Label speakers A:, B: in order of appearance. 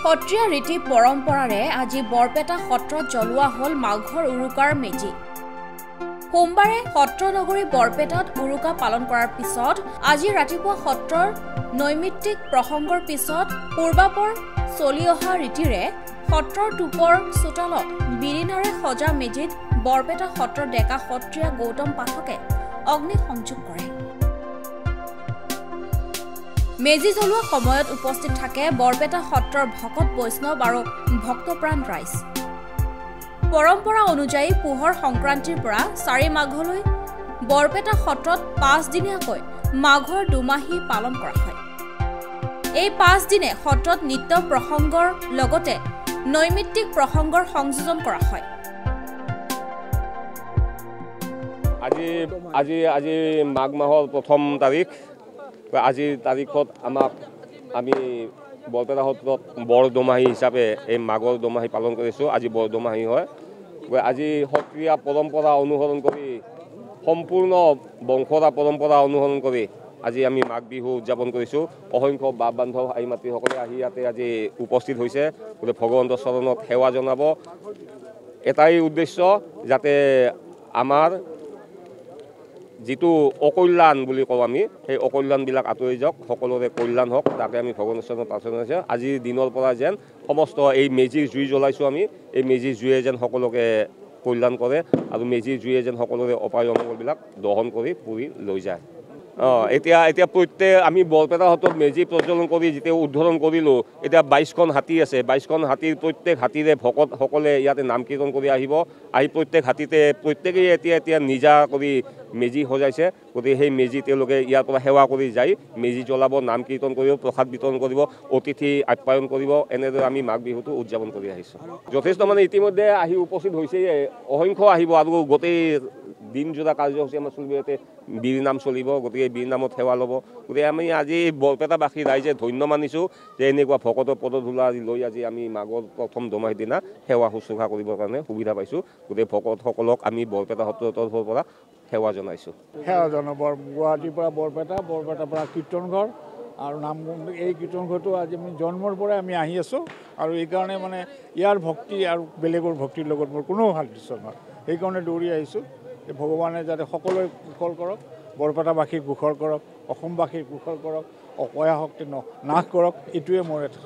A: সত্ৰীয়া ৰীতি পৰম্পৰাৰে আজি বৰপেটা সত্ৰত জ্বলোৱা হ'ল মাঘৰ উৰুকাৰ মেজি। সোমবাৰে সত্ৰ নগৰী বৰপেটাত উৰুকা পালন কৰাৰ পিছত আজি ৰাতিপুৱা সত্ৰৰ নৈমিত্তিক প্ৰসংগৰ পিছত পূৰ্বাপৰ চলি অহা ৰীতিৰে সত্ৰৰ টুপৰ চোতালত বিৰিণাৰে সজা মেজিত বৰপেটা সত্ৰৰ ডেকা সত্ৰীয়া গৌতম পাঠকে অগ্নি সংযোগ কৰে। মেজি জ্বলোৱা সময়ত উপস্থিত থাকে বৰপেটা সত্ৰৰ ভকত বৈষ্ণৱ আৰু ভক্তপ্ৰাণ ৰাইজ। পৰম্পৰা অনুযায়ী পোহৰ সংক্ৰান্তিৰ পৰা 4 মাঘলৈ বৰপেটা সত্ৰত 5 দিনীয়াকৈ মাঘৰ দুমাহী পালন কৰা হয়। এই 5 দিনে সত্ৰত নিত্য প্ৰসংগৰ লগতে নৈমিত্তিক প্ৰসংগৰ সংযোজন কৰা হয়।
B: আজি মাঘ মাহৰ প্ৰথম তাৰিখ। আজিৰ তাৰিখত আমি বৰপেটা সত্ৰত বৰ দোমাহী হিচাপে এই মাঘৰ দোমাহী পালন কৰিছোঁ। আজি বৰ দোমাহী হয়। আজি সত্ৰীয়া পৰম্পৰা অনুসৰণ কৰি সম্পূৰ্ণ বংশৰা পৰম্পৰা অনুসৰণ কৰি আজি আমি মাঘ বিহু উদযাপন কৰিছোঁ। অসংখ্য বাপ বান্ধৱ আই মাতৃসকলে আহি ইয়াতে আজি উপস্থিত হৈছে। গোটেই ভগৱন্তৰ চৰণত সেৱা জনাব। এটাই উদ্দেশ্য যাতে আমাৰ যিটো অকল্যাণ বুলি কওঁ আমি, সেই অকল্যাণবিলাক আঁতৰি যাওক, সকলোৰে কল্যাণ হওক, তাকে আমি ভগৱানৰ চৰণত প্ৰাৰ্থনা কৰিছোঁ। আজিৰ দিনৰ পৰা যেন সমস্ত এই মেজিৰ জুই জ্বলাইছোঁ আমি, এই মেজিৰ জুয়ে যেন সকলোকে কল্যাণ কৰে আৰু মেজিৰ জুয়ে যেন সকলোৰে অপায় অমংগলবিলাক দহন কৰি পুৰি লৈ যায়। এতিয়া প্ৰত্যেক আমি বৰপেটা সত্ৰত মেজি প্ৰজ্বলন কৰি যেতিয়া উদ্বোধন কৰিলোঁ, এতিয়া 22খন হাতী আছে। 22খন হাতীৰ প্ৰত্যেক হাতীৰে ভকতসকলে ইয়াতে নাম কীৰ্তন কৰি আহিব। আহি প্ৰত্যেক হাতীতে প্ৰত্যেকেই এতিয়া নিজা কৰি মেজি সজাইছে। গতিকে সেই মেজি তেওঁলোকে ইয়াৰ পৰা সেৱা কৰি যায়, মেজি জ্বলাব, নাম কীৰ্তন কৰিব, প্ৰসাদ বিতৰণ কৰিব, অতিথি আপ্যায়ন কৰিব। এনেদৰে আমি মাঘ বিহুটো উদযাপন কৰি আহিছোঁ। যথেষ্ট মানে ইতিমধ্যে আহি উপস্থিত হৈছেই, অসংখ্য আহিব আৰু গোটেই দিনজোৰা কাৰ্যসূচী আমাৰ চলিব। ইয়াতে বীৰনাম চলিব, গতিকে বীৰনামত সেৱা ল'ব। গতিকে আমি আজি বৰপেটাবাসী ৰাইজে ধন্য মানিছোঁ যে এনেকুৱা ভকতৰ পদধূলা লৈ আজি আমি মাঘৰ প্ৰথম দোমাহীৰ দিনা সেৱা শুশ্ৰূষা কৰিবৰ কাৰণে সুবিধা পাইছোঁ। গতিকে ভকতসকলক আমি বৰপেটা সত্ৰৰ তৰফৰ পৰা সেৱা জনাইছোঁ।
C: সেৱা জনাব গুৱাহাটীৰ পৰা বৰপেটাৰ পৰা কীৰ্তনঘৰ আৰু নাম। এই কীৰ্তনঘৰটো আজি আমি জন্মৰ পৰাই আমি আহি আছোঁ আৰু এইকাৰণে মানে ইয়াৰ ভক্তি আৰু বেলেগৰ ভক্তিৰ লগত মোৰ কোনো সাদৃশ্য নহয়। সেইকাৰণে দৌৰি আহিছোঁ। ভগৱানে যাতে সকলোৱে কুশল কৰক, বৰপেটাবাসীক কুশল কৰক, অসমবাসীক কুশল কৰক, অপয়া শক্তি নাশ কৰক, এইটোৱে মোৰ এটা